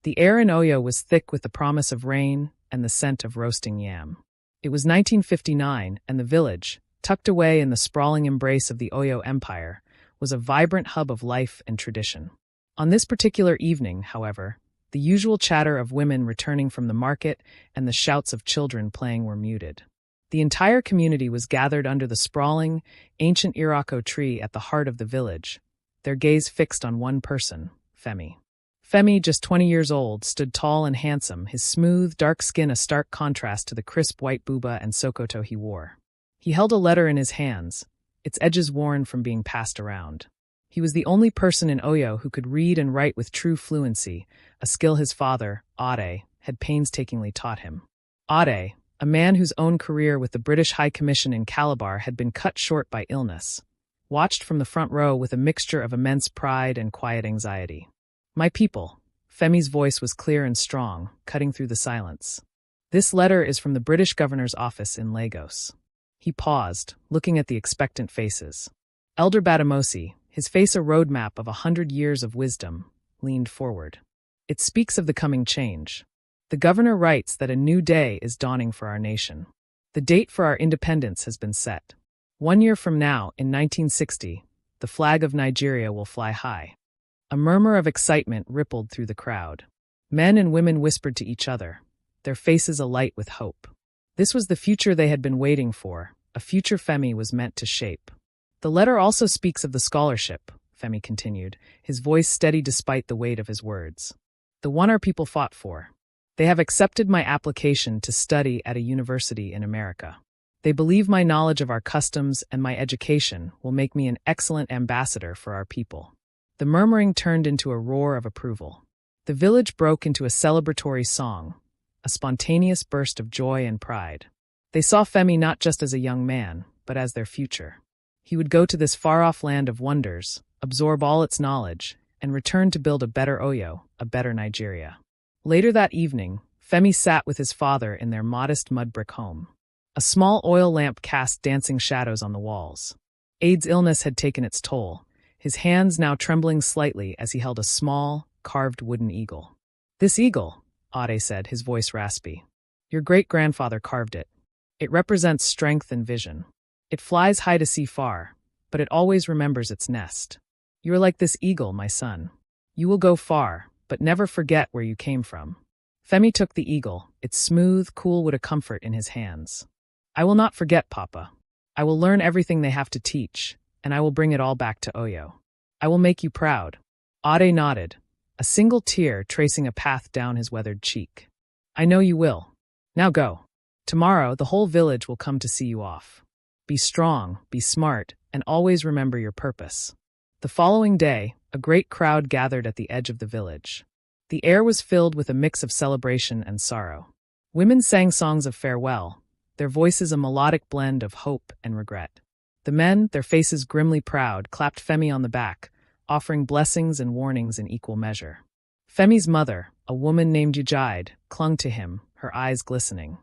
The air in Oyo was thick with the promise of rain and the scent of roasting yam. It was 1959, and the village, tucked away in the sprawling embrace of the Oyo Empire, was a vibrant hub of life and tradition. On this particular evening, however, the usual chatter of women returning from the market and the shouts of children playing were muted. The entire community was gathered under the sprawling, ancient Iroko tree at the heart of the village, their gaze fixed on one person, Femi. Femi, just 20 years old, stood tall and handsome, his smooth, dark skin a stark contrast to the crisp white buba and sokoto he wore. He held a letter in his hands, its edges worn from being passed around. He was the only person in Oyo who could read and write with true fluency, a skill his father, Ade, had painstakingly taught him. Ade, a man whose own career with the British High Commission in Calabar had been cut short by illness, watched from the front row with a mixture of immense pride and quiet anxiety. "My people," Femi's voice was clear and strong, cutting through the silence. "This letter is from the British governor's office in Lagos." He paused, looking at the expectant faces. Elder Badamosi, his face a roadmap of 100 years of wisdom, leaned forward. "It speaks of the coming change. The governor writes that a new day is dawning for our nation. The date for our independence has been set. 1 year from now, in 1960, the flag of Nigeria will fly high." A murmur of excitement rippled through the crowd. Men and women whispered to each other, their faces alight with hope. This was the future they had been waiting for, a future Femi was meant to shape. "The letter also speaks of the scholarship," Femi continued, his voice steady despite the weight of his words. "The one our people fought for. They have accepted my application to study at a university in America. They believe my knowledge of our customs and my education will make me an excellent ambassador for our people." The murmuring turned into a roar of approval. The village broke into a celebratory song, a spontaneous burst of joy and pride. They saw Femi not just as a young man, but as their future. He would go to this far-off land of wonders, absorb all its knowledge, and return to build a better Oyo, a better Nigeria. Later that evening, Femi sat with his father in their modest mud-brick home. A small oil lamp cast dancing shadows on the walls. Ade's illness had taken its toll, his hands now trembling slightly as he held a small, carved wooden eagle. "This eagle," Ade said, his voice raspy. "Your great-grandfather carved it. It represents strength and vision. It flies high to see far, but it always remembers its nest. You are like this eagle, my son. You will go far, but never forget where you came from." Femi took the eagle, its smooth, cool wood a comfort in his hands. "I will not forget, Papa. I will learn everything they have to teach, and I will bring it all back to Oyo. I will make you proud." Ade nodded, a single tear tracing a path down his weathered cheek. "I know you will. Now go. Tomorrow, the whole village will come to see you off. Be strong, be smart, and always remember your purpose." The following day, a great crowd gathered at the edge of the village. The air was filled with a mix of celebration and sorrow. Women sang songs of farewell, their voices a melodic blend of hope and regret. The men, their faces grimly proud, clapped Femi on the back, offering blessings and warnings in equal measure. Femi's mother, a woman named Ujaid, clung to him, her eyes glistening.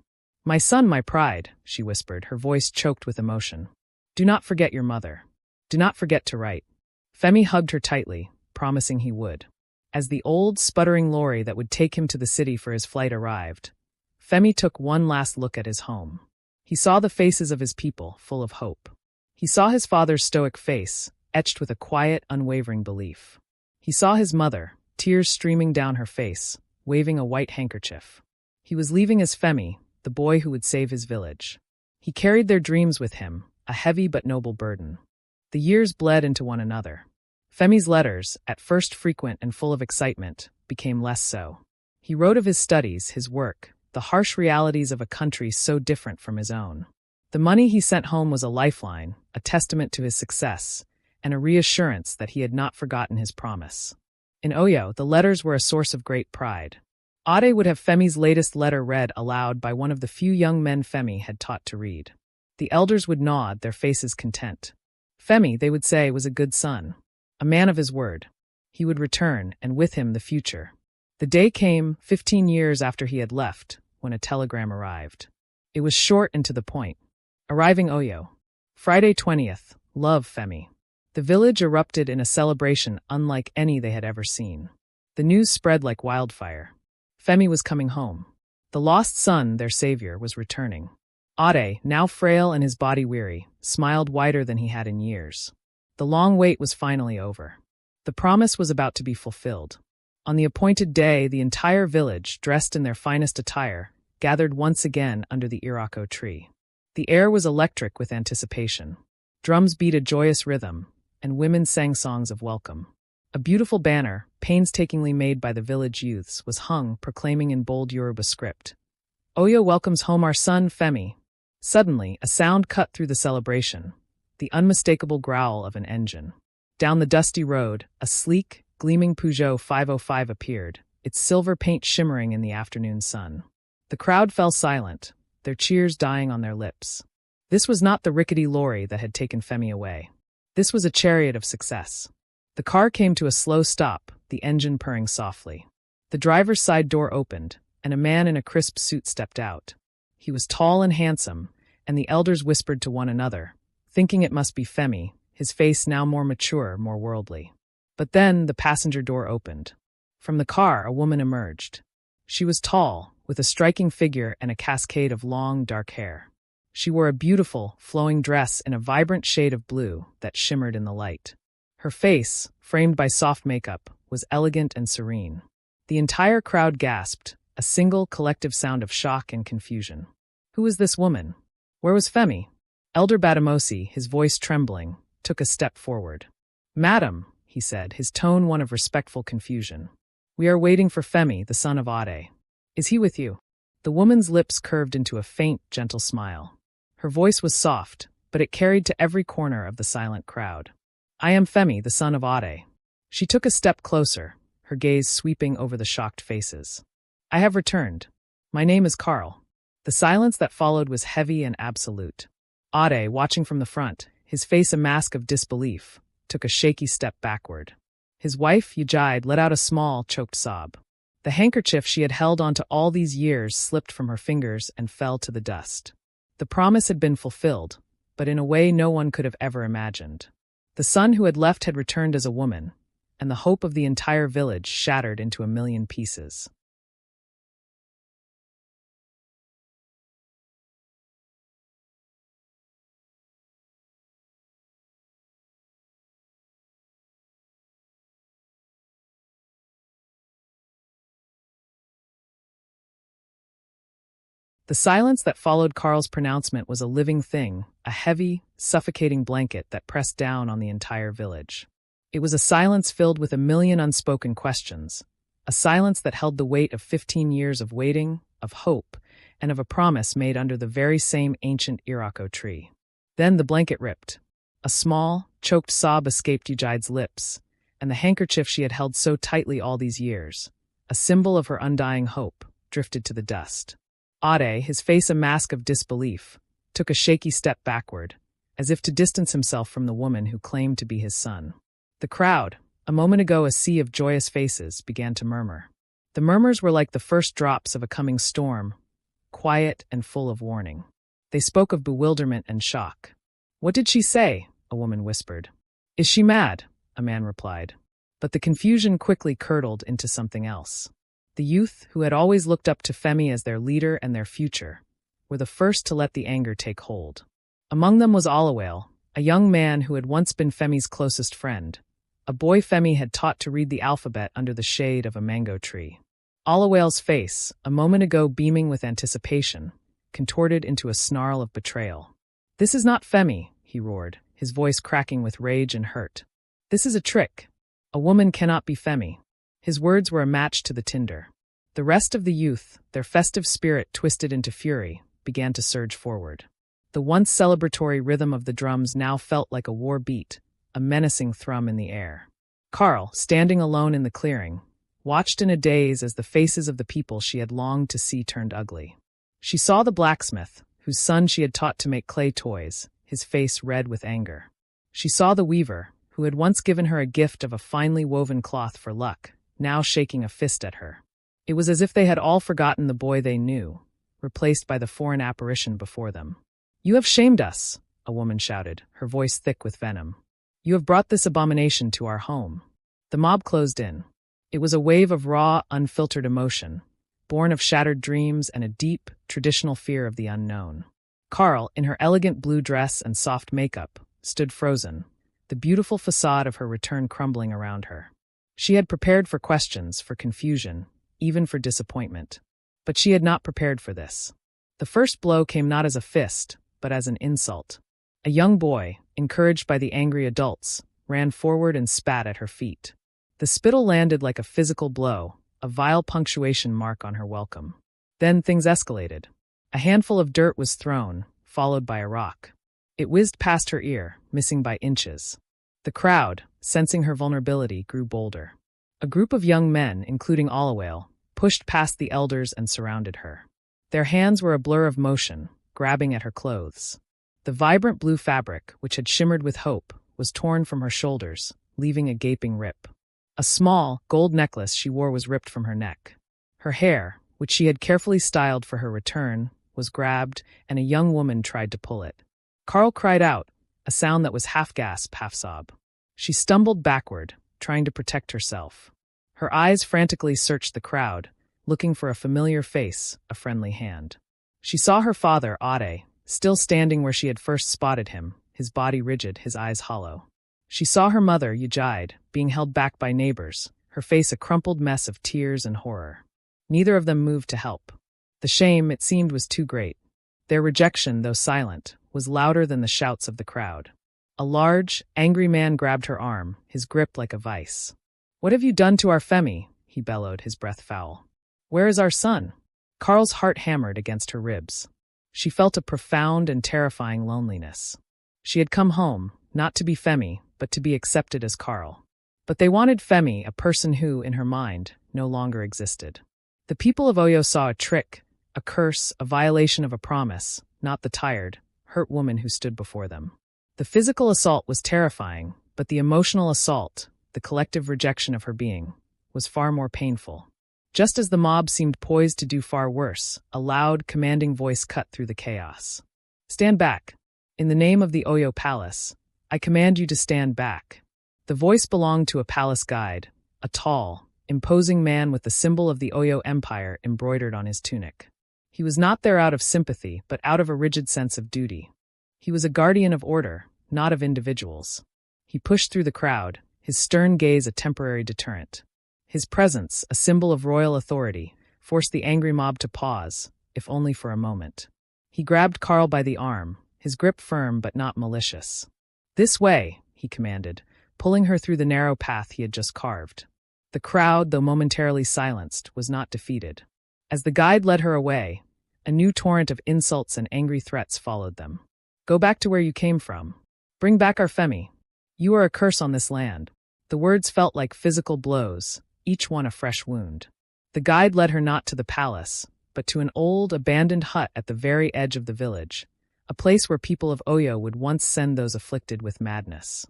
"My son, my pride," she whispered, her voice choked with emotion. "Do not forget your mother. Do not forget to write." Femi hugged her tightly, promising he would. As the old, sputtering lorry that would take him to the city for his flight arrived, Femi took one last look at his home. He saw the faces of his people, full of hope. He saw his father's stoic face, etched with a quiet, unwavering belief. He saw his mother, tears streaming down her face, waving a white handkerchief. He was leaving as Femi, the boy who would save his village. He carried their dreams with him, a heavy but noble burden. The years bled into one another. Femi's letters, at first frequent and full of excitement, became less so. He wrote of his studies, his work, the harsh realities of a country so different from his own. The money he sent home was a lifeline, a testament to his success, and a reassurance that he had not forgotten his promise. In Oyo, the letters were a source of great pride. Ade would have Femi's latest letter read aloud by one of the few young men Femi had taught to read. The elders would nod, their faces content. Femi, they would say, was a good son, a man of his word. He would return, and with him the future. The day came, 15 years after he had left, when a telegram arrived. It was short and to the point. Arriving Oyo. Friday 20th. Love, Femi. The village erupted in a celebration unlike any they had ever seen. The news spread like wildfire. Femi was coming home. The lost son, their savior, was returning. Ade, now frail and his body weary, smiled wider than he had in years. The long wait was finally over. The promise was about to be fulfilled. On the appointed day, the entire village, dressed in their finest attire, gathered once again under the Irako tree. The air was electric with anticipation. Drums beat a joyous rhythm, and women sang songs of welcome. A beautiful banner, painstakingly made by the village youths, was hung, proclaiming in bold Yoruba script, "Oyo welcomes home our son, Femi." Suddenly, a sound cut through the celebration, the unmistakable growl of an engine. Down the dusty road, a sleek, gleaming Peugeot 505 appeared, its silver paint shimmering in the afternoon sun. The crowd fell silent, their cheers dying on their lips. This was not the rickety lorry that had taken Femi away. This was a chariot of success. The car came to a slow stop, the engine purring softly. The driver's side door opened, and a man in a crisp suit stepped out. He was tall and handsome, and the elders whispered to one another, thinking it must be Femi, his face now more mature, more worldly. But then the passenger door opened. From the car, a woman emerged. She was tall, with a striking figure and a cascade of long, dark hair. She wore a beautiful, flowing dress in a vibrant shade of blue that shimmered in the light. Her face, framed by soft makeup, was elegant and serene. The entire crowd gasped, a single collective sound of shock and confusion. Who was this woman? Where was Femi? Elder Badamosi, his voice trembling, took a step forward. "Madam," he said, his tone one of respectful confusion. "We are waiting for Femi, the son of Ade. Is he with you?" The woman's lips curved into a faint, gentle smile. Her voice was soft, but it carried to every corner of the silent crowd. "I am Femi, the son of Ade." She took a step closer, her gaze sweeping over the shocked faces. "I have returned. My name is Carl." The silence that followed was heavy and absolute. Ade, watching from the front, his face a mask of disbelief, took a shaky step backward. His wife, Yujide, let out a small, choked sob. The handkerchief she had held onto all these years slipped from her fingers and fell to the dust. The promise had been fulfilled, but in a way no one could have ever imagined. The son who had left had returned as a woman, and the hope of the entire village shattered into a million pieces. The silence that followed Carl's pronouncement was a living thing, a heavy, suffocating blanket that pressed down on the entire village. It was a silence filled with a million unspoken questions, a silence that held the weight of 15 years of waiting, of hope, and of a promise made under the very same ancient Irako tree. Then the blanket ripped. A small, choked sob escaped Yujide's lips, and the handkerchief she had held so tightly all these years, a symbol of her undying hope, drifted to the dust. Ade, his face a mask of disbelief, took a shaky step backward, as if to distance himself from the woman who claimed to be his son. The crowd, a moment ago a sea of joyous faces, began to murmur. The murmurs were like the first drops of a coming storm, quiet and full of warning. They spoke of bewilderment and shock. "What did she say?" a woman whispered. "Is she mad?" a man replied. But the confusion quickly curdled into something else. The youth, who had always looked up to Femi as their leader and their future, were the first to let the anger take hold. Among them was Olawale, a young man who had once been Femi's closest friend, a boy Femi had taught to read the alphabet under the shade of a mango tree. Olawale's face, a moment ago beaming with anticipation, contorted into a snarl of betrayal. "This is not Femi," he roared, his voice cracking with rage and hurt. "This is a trick. A woman cannot be Femi." His words were a match to the tinder. The rest of the youth, their festive spirit twisted into fury, began to surge forward. The once celebratory rhythm of the drums now felt like a war beat, a menacing thrum in the air. Carl, standing alone in the clearing, watched in a daze as the faces of the people she had longed to see turned ugly. She saw the blacksmith, whose son she had taught to make clay toys, his face red with anger. She saw the weaver, who had once given her a gift of a finely woven cloth for luck, now shaking a fist at her. It was as if they had all forgotten the boy they knew, replaced by the foreign apparition before them. "You have shamed us," a woman shouted, her voice thick with venom. "You have brought this abomination to our home." The mob closed in. It was a wave of raw, unfiltered emotion, born of shattered dreams and a deep, traditional fear of the unknown. Carl, in her elegant blue dress and soft makeup, stood frozen, the beautiful facade of her return crumbling around her. She had prepared for questions, for confusion, even for disappointment. But she had not prepared for this. The first blow came not as a fist, but as an insult. A young boy, encouraged by the angry adults, ran forward and spat at her feet. The spittle landed like a physical blow, a vile punctuation mark on her welcome. Then things escalated. A handful of dirt was thrown, followed by a rock. It whizzed past her ear, missing by inches. The crowd, sensing her vulnerability, grew bolder. A group of young men, including Oyo, pushed past the elders and surrounded her. Their hands were a blur of motion, grabbing at her clothes. The vibrant blue fabric, which had shimmered with hope, was torn from her shoulders, leaving a gaping rip. A small, gold necklace she wore was ripped from her neck. Her hair, which she had carefully styled for her return, was grabbed, and a young woman tried to pull it. Carl cried out, a sound that was half gasp, half sob. She stumbled backward, trying to protect herself. Her eyes frantically searched the crowd, looking for a familiar face, a friendly hand. She saw her father, Oyo, still standing where she had first spotted him, his body rigid, his eyes hollow. She saw her mother, Yoruba, being held back by neighbors, her face a crumpled mess of tears and horror. Neither of them moved to help. The shame, it seemed, was too great. Their rejection, though silent, was louder than the shouts of the crowd. A large, angry man grabbed her arm, his grip like a vice. "What have you done to our Femi?" he bellowed, his breath foul. "Where is our son?" Carl's heart hammered against her ribs. She felt a profound and terrifying loneliness. She had come home, not to be Femi, but to be accepted as Carl. But they wanted Femi, a person who, in her mind, no longer existed. The people of Oyo saw a trick, a curse, a violation of a promise, not the tired, hurt woman who stood before them. The physical assault was terrifying, but the emotional assault, the collective rejection of her being, was far more painful. Just as the mob seemed poised to do far worse, a loud, commanding voice cut through the chaos. "Stand back. In the name of the Oyo Palace, I command you to stand back." The voice belonged to a palace guide, a tall, imposing man with the symbol of the Oyo Empire embroidered on his tunic. He was not there out of sympathy, but out of a rigid sense of duty. He was a guardian of order, not of individuals. He pushed through the crowd, his stern gaze a temporary deterrent. His presence, a symbol of royal authority, forced the angry mob to pause, if only for a moment. He grabbed Carl by the arm, his grip firm but not malicious. "This way," he commanded, pulling her through the narrow path he had just carved. The crowd, though momentarily silenced, was not defeated. As the guide led her away, a new torrent of insults and angry threats followed them. "Go back to where you came from. Bring back our Femi. You are a curse on this land." The words felt like physical blows, each one a fresh wound. The guide led her not to the palace, but to an old, abandoned hut at the very edge of the village, a place where people of Oyo would once send those afflicted with madness.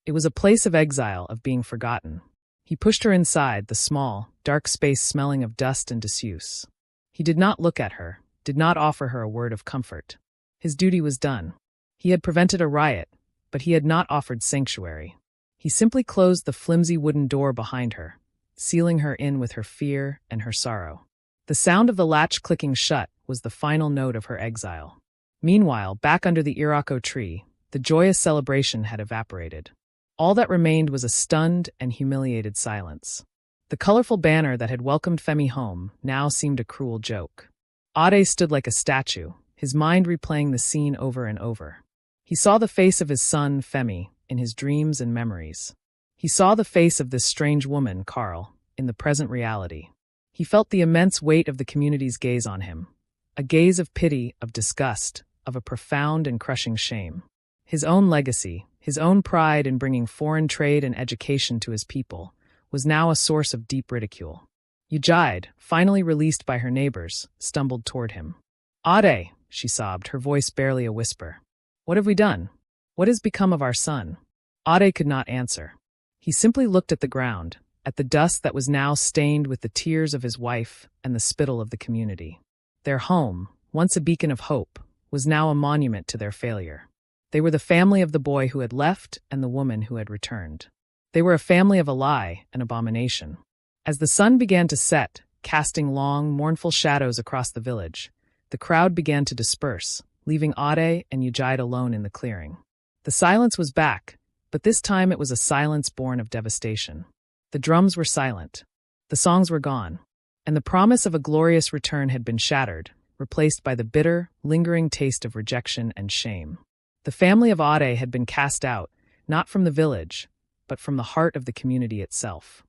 It was a place of exile, of being forgotten. He pushed her inside, the small, dark space smelling of dust and disuse. He did not look at her, did not offer her a word of comfort. His duty was done. He had prevented a riot, but he had not offered sanctuary. He simply closed the flimsy wooden door behind her, sealing her in with her fear and her sorrow. The sound of the latch clicking shut was the final note of her exile. Meanwhile, back under the Irako tree, the joyous celebration had evaporated. All that remained was a stunned and humiliated silence. The colorful banner that had welcomed Femi home now seemed a cruel joke. Oyo stood like a statue, his mind replaying the scene over and over. He saw the face of his son, Femi, in his dreams and memories. He saw the face of this strange woman, Carl, in the present reality. He felt the immense weight of the community's gaze on him, a gaze of pity, of disgust, of a profound and crushing shame. His own legacy, his own pride in bringing foreign trade and education to his people, was now a source of deep ridicule. Yoruba, finally released by her neighbors, stumbled toward him. "Oyo," she sobbed, her voice barely a whisper. "What have we done? What has become of our son?" Oyo could not answer. He simply looked at the ground, at the dust that was now stained with the tears of his wife and the spittle of the community. Their home, once a beacon of hope, was now a monument to their failure. They were the family of the boy who had left and the woman who had returned. They were a family of a lie, an abomination. As the sun began to set, casting long, mournful shadows across the village, the crowd began to disperse, leaving Ade and Ujide alone in the clearing. The silence was back, but this time it was a silence born of devastation. The drums were silent. The songs were gone. And the promise of a glorious return had been shattered, replaced by the bitter, lingering taste of rejection and shame. The family of Ade had been cast out, not from the village, but from the heart of the community itself.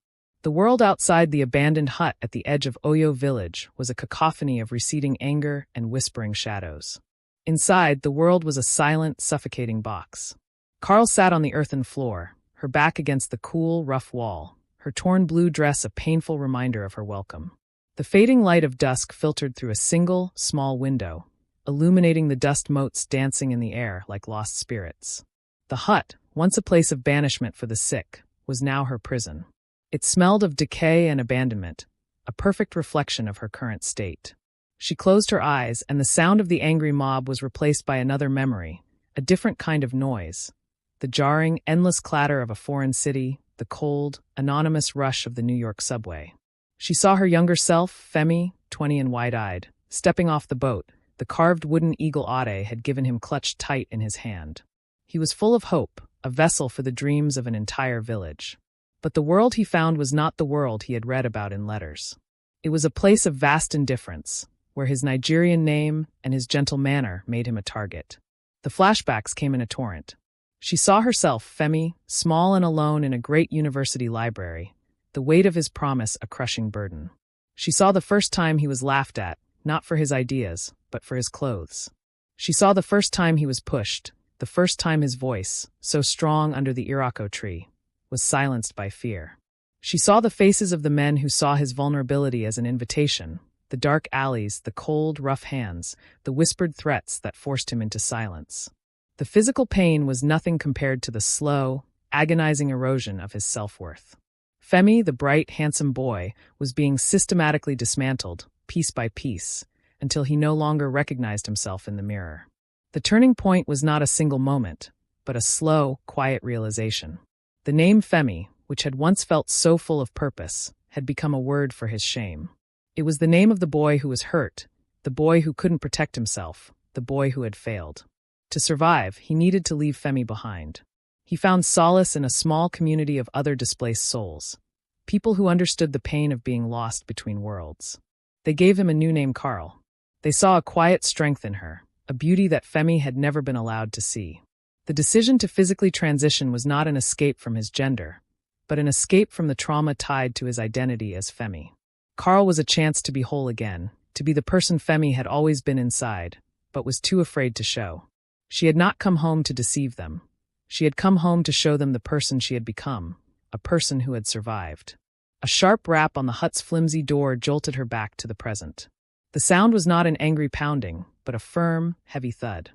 The world outside the abandoned hut at the edge of Oyo Village was a cacophony of receding anger and whispering shadows. Inside, the world was a silent, suffocating box. Carl sat on the earthen floor, her back against the cool, rough wall, her torn blue dress a painful reminder of her welcome. The fading light of dusk filtered through a single, small window, illuminating the dust motes dancing in the air like lost spirits. The hut, once a place of banishment for the sick, was now her prison. It smelled of decay and abandonment, a perfect reflection of her current state. She closed her eyes, and the sound of the angry mob was replaced by another memory, a different kind of noise. The jarring, endless clatter of a foreign city, the cold, anonymous rush of the New York subway. She saw her younger self, Femi, 20 and wide-eyed, stepping off the boat. The carved wooden eagle Ade had given him clutched tight in his hand. He was full of hope, a vessel for the dreams of an entire village. But the world he found was not the world he had read about in letters. It was a place of vast indifference, where his Nigerian name and his gentle manner made him a target. The flashbacks came in a torrent. She saw herself, Femi, small and alone in a great university library, the weight of his promise a crushing burden. She saw the first time he was laughed at, not for his ideas, but for his clothes. She saw the first time he was pushed, the first time his voice, so strong under the iroko tree, was silenced by fear. She saw the faces of the men who saw his vulnerability as an invitation, the dark alleys, the cold, rough hands, the whispered threats that forced him into silence. The physical pain was nothing compared to the slow, agonizing erosion of his self-worth. Femi, the bright, handsome boy, was being systematically dismantled, piece by piece, until he no longer recognized himself in the mirror. The turning point was not a single moment, but a slow, quiet realization. The name Femi, which had once felt so full of purpose, had become a word for his shame. It was the name of the boy who was hurt, the boy who couldn't protect himself, the boy who had failed. To survive, he needed to leave Femi behind. He found solace in a small community of other displaced souls, people who understood the pain of being lost between worlds. They gave him a new name, Carl. They saw a quiet strength in her, a beauty that Femi had never been allowed to see. The decision to physically transition was not an escape from his gender, but an escape from the trauma tied to his identity as Femi. Carl was a chance to be whole again, to be the person Femi had always been inside, but was too afraid to show. She had not come home to deceive them. She had come home to show them the person she had become, a person who had survived. A sharp rap on the hut's flimsy door jolted her back to the present. The sound was not an angry pounding, but a firm, heavy thud.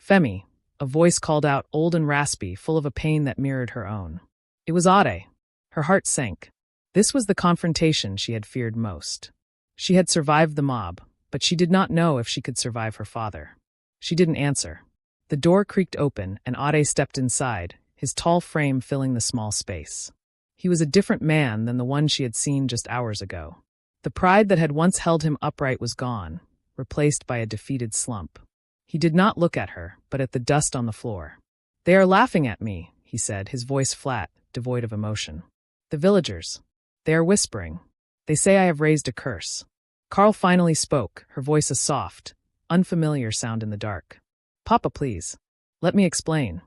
Femi, a voice called out, old and raspy, full of a pain that mirrored her own. It was Ade. Her heart sank. This was the confrontation she had feared most. She had survived the mob, but she did not know if she could survive her father. She didn't answer. The door creaked open, and Ade stepped inside, his tall frame filling the small space. He was a different man than the one she had seen just hours ago. The pride that had once held him upright was gone, replaced by a defeated slump. He did not look at her, but at the dust on the floor. "They are laughing at me," he said, his voice flat, devoid of emotion. "The villagers. They are whispering. They say I have raised a curse." Carl finally spoke, her voice a soft, unfamiliar sound in the dark. "Papa, please. Let me explain."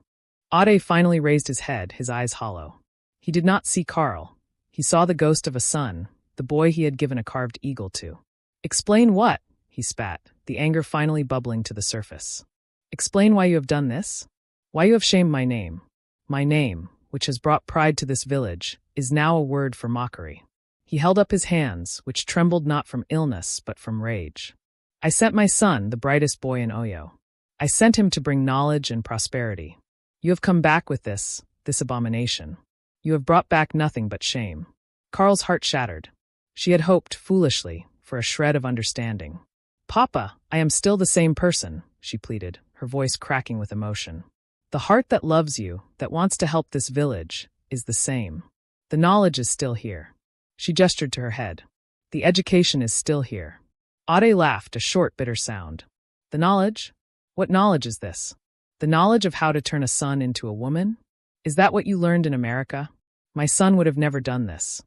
Ade finally raised his head, his eyes hollow. He did not see Carl. He saw the ghost of a son, the boy he had given a carved eagle to. "Explain what?" he spat, the anger finally bubbling to the surface. "Explain why you have done this? Why you have shamed my name? My name, which has brought pride to this village, is now a word for mockery." He held up his hands, which trembled not from illness but from rage. "I sent my son, the brightest boy in Oyo. I sent him to bring knowledge and prosperity. You have come back with this abomination. You have brought back nothing but shame." Carl's heart shattered. She had hoped, foolishly, for a shred of understanding. "Papa, I am still the same person," she pleaded, her voice cracking with emotion. "The heart that loves you, that wants to help this village, is the same. The knowledge is still here. She gestured to her head. The education is still here. Ade laughed, a short, bitter sound. The knowledge? What knowledge is this? The knowledge of how to turn a son into a woman? Is that what you learned in America? My son would have never done this.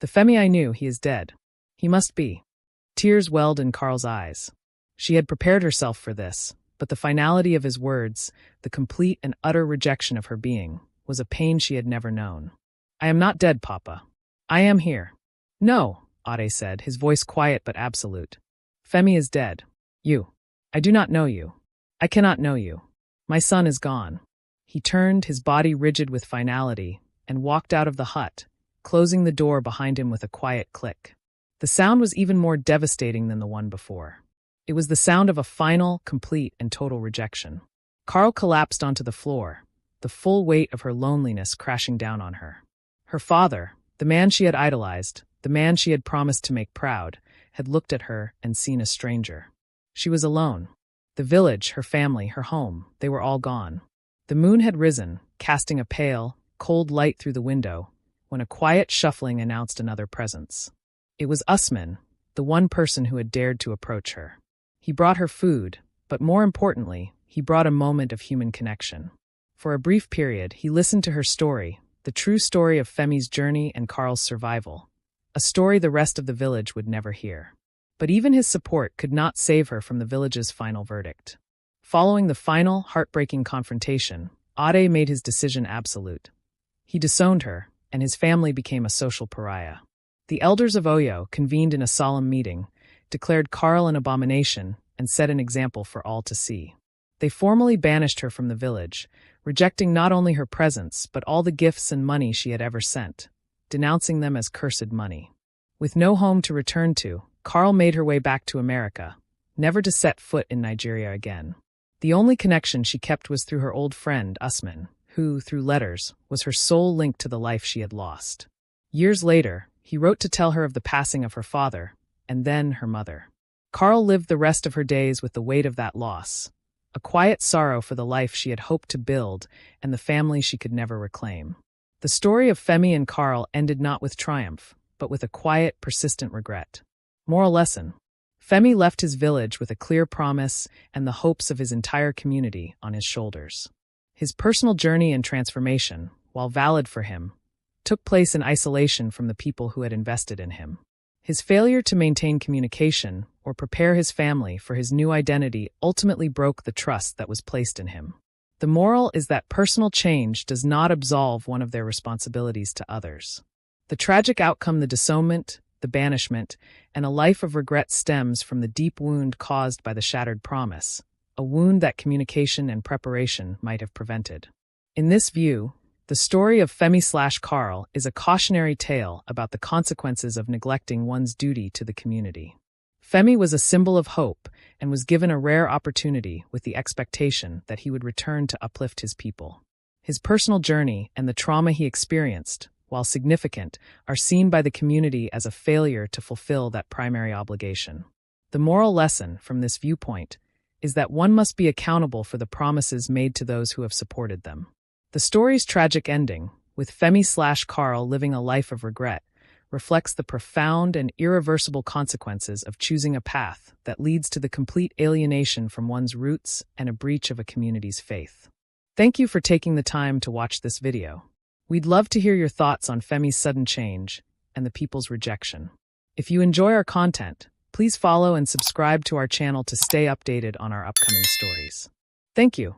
The Femi I knew, he is dead. He must be. Tears welled in Carl's eyes. She had prepared herself for this, but the finality of his words, the complete and utter rejection of her being, was a pain she had never known. I am not dead, Papa. I am here. No, Ade said, his voice quiet but absolute. Femi is dead. You. I do not know you. I cannot know you. My son is gone. He turned, his body rigid with finality, and walked out of the hut, closing the door behind him with a quiet click. The sound was even more devastating than the one before. It was the sound of a final, complete, and total rejection. Carl collapsed onto the floor, the full weight of her loneliness crashing down on her. Her father, the man she had idolized, the man she had promised to make proud, had looked at her and seen a stranger. She was alone. The village, her family, her home, they were all gone. The moon had risen, casting a pale, cold light through the window, when a quiet shuffling announced another presence. It was Usman, the one person who had dared to approach her. He brought her food, but more importantly, he brought a moment of human connection. For a brief period, he listened to her story, the true story of Femi's journey and Carl's survival, a story the rest of the village would never hear. But even his support could not save her from the village's final verdict. Following the final, heartbreaking confrontation, Ade made his decision absolute. He disowned her, and his family became a social pariah. The elders of Oyo, convened in a solemn meeting, declared Carl an abomination and set an example for all to see. They formally banished her from the village, rejecting not only her presence but all the gifts and money she had ever sent, denouncing them as cursed money. With no home to return to, Carl made her way back to America, never to set foot in Nigeria again. The only connection she kept was through her old friend, Usman, who, through letters, was her sole link to the life she had lost. Years later, he wrote to tell her of the passing of her father, and then her mother. Carl lived the rest of her days with the weight of that loss, a quiet sorrow for the life she had hoped to build and the family she could never reclaim. The story of Femi and Carl ended not with triumph, but with a quiet, persistent regret. Moral lesson: Femi left his village with a clear promise and the hopes of his entire community on his shoulders. His personal journey and transformation, while valid for him, took place in isolation from the people who had invested in him. His failure to maintain communication or prepare his family for his new identity ultimately broke the trust that was placed in him. The moral is that personal change does not absolve one of their responsibilities to others. The tragic outcome, the disownment, the banishment, and a life of regret stems from the deep wound caused by the shattered promise, a wound that communication and preparation might have prevented. In this view, the story of Femi/Carl is a cautionary tale about the consequences of neglecting one's duty to the community. Femi was a symbol of hope and was given a rare opportunity with the expectation that he would return to uplift his people. His personal journey and the trauma he experienced, while significant, are seen by the community as a failure to fulfill that primary obligation. The moral lesson from this viewpoint is that one must be accountable for the promises made to those who have supported them. The story's tragic ending, with Femi/Carl living a life of regret, reflects the profound and irreversible consequences of choosing a path that leads to the complete alienation from one's roots and a breach of a community's faith. Thank you for taking the time to watch this video. We'd love to hear your thoughts on Femi's sudden change and the people's rejection. If you enjoy our content, please follow and subscribe to our channel to stay updated on our upcoming stories. Thank you.